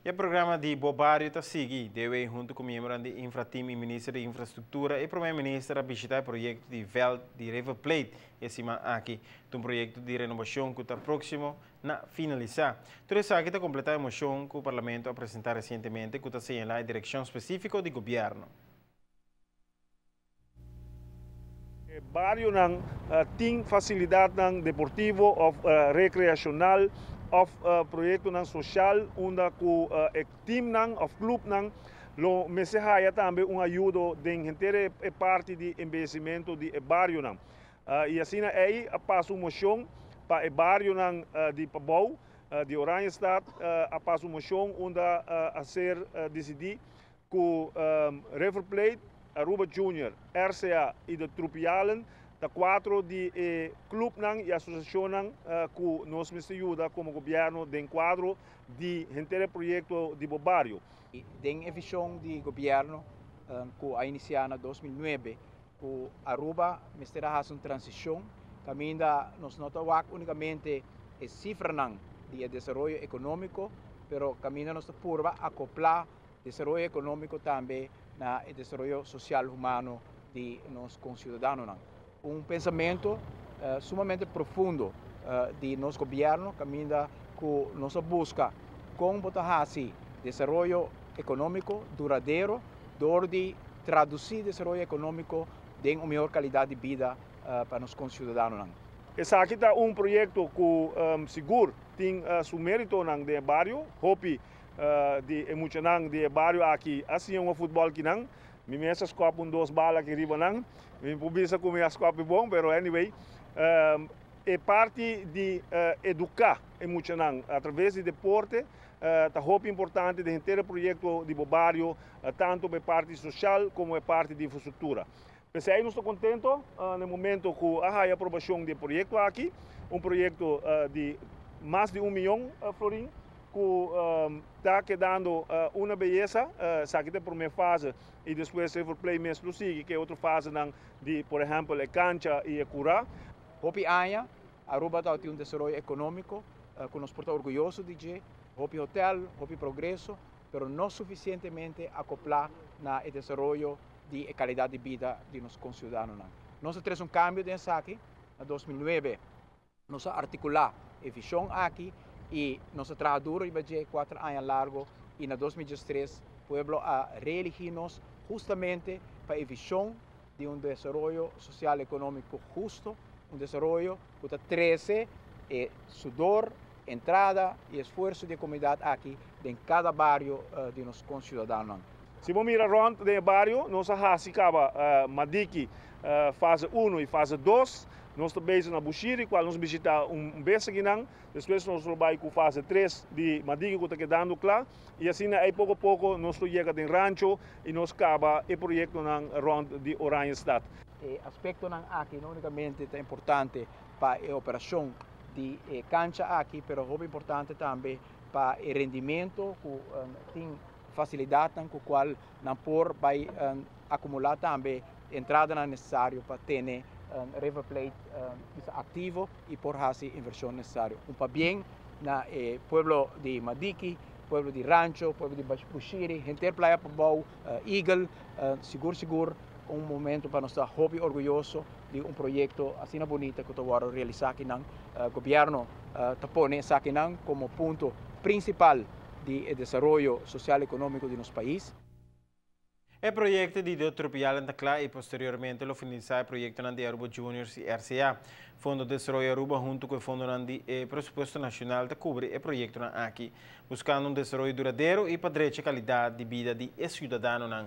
E o programa de Bobario está seguindo, deve junto com o membro do Infrateam e Ministro da Infraestrutura e Primeiro-Ministro a visitar o projeto de Veld de River Plate, esse aqui, um projeto de renovação que está próximo a finalizar. Tudo isso aqui está completar a moção que o Parlamento apresentou recentemente, que está señalando a direção específica do governo. Barrio nang tem facilidade nang deportivo of recreacional of proyecto nang social unda ku team nang of club nang lo mesehaya também ajuda de gente parte de investimento de barrio nang e assim aí passo moção para barrio nang de Pabau de Oranjestad a passo moção unda a ser decidir ku River Plate, Aruba Junior, RCA e de Trupialen, da 4 de club nang e associação nang que nos ajuda como governo de enquadro de inteiro projeto de Bobario. Den visão de governo que a iniciar em 2009, que Aruba mistura uma transição, caminha nos nota unicamente a cifra nang de desenvolvimento econômico, pero caminha nos purva acoplar desenvolvimento econômico também na desenvolvimento social humano de nossos concidadãos. Pensamento sumamente profundo de nosso governo, caminha que nos busca com desenvolvimento econômico duradouro, de traduzir desenvolvimento econômico em uma melhor qualidade de vida para nossos concidadãos. Esse aqui é projeto que seguro tem seu mérito no bairro, hope de emocionang de bairro aqui, assim futebol que não, me mesas copo duas balas que riba não, me publica como as copo bom, pero anyway, é parte de educar emocionang através de deporte, tá hope importante de inteiro projeto de bairro, tanto para parte social como parte de infraestrutura. Pensei, nós estou contente no momento que há a aprovação do projeto aqui, projeto de mais de 1 milhão florim, que está quedando uma beleza, essa aqui é a primeira fase e depois River Plate mesmo sigue, que é outra fase de, por exemplo, a cancha e a cura. Hopi Anha, Aruba tem desenvolvimento econômico, que nos porta orgulhoso de Hopi Hotel, Hopi Progresso, pero não suficientemente acoplar na desenvolvimento de qualidade de vida de nossos concidadãos. Nós temos cambio desse aqui, em 2009, nós articular a visão aqui, e nosso trabalho vai 4 anos largo e na 2013 o pueblo a reelegir-nos justamente para a visão de desenvolvimento social e econômico justo, desenvolvimento que trece sudor, entrada e esforço de comunidade aqui em cada bairro de nossos concidadãos. Se você mirar rond de bairro, nós acaba Madiki fase 1 e fase 2. Nós estamos na Bushiri, qual nós visitamos vez aqui não. Depois nós trabalhamos com fase 3 de Madiki, que está quedando claro. E assim, aí pouco a pouco, nós chegamos em Rancho e nós acaba o projeto na Ronda de Oranjestad. O aspecto aqui não unicamente é importante para a operação de cancha aqui, mas é importante também para o rendimento, que tem facilidade com a qual não por vai acumular também entrada necessária para ter River Plate ativo e por fazer inversão necessária. Para bem na pueblo de Madiki, pueblo de Rancho, pueblo de Bushiri, gente Playa Pabau, Eagle, seguro, momento para nós estar hobby orgulhoso de projeto assim bonito que estou realizar aqui no governo, tapone aqui como ponto principal de desenvolvimento social e econômico de nosso país. O projeto de Tropial está claro e posteriormente lo finalizar o projeto de Aruba Juniors e RCA. Fundo de Desenvolvimento Aruba junto com o Fundo de Presupuesto Nacional de cobre o projeto aqui, buscando desenvolvimento duradouro e para a qualidade de vida de cidadãos.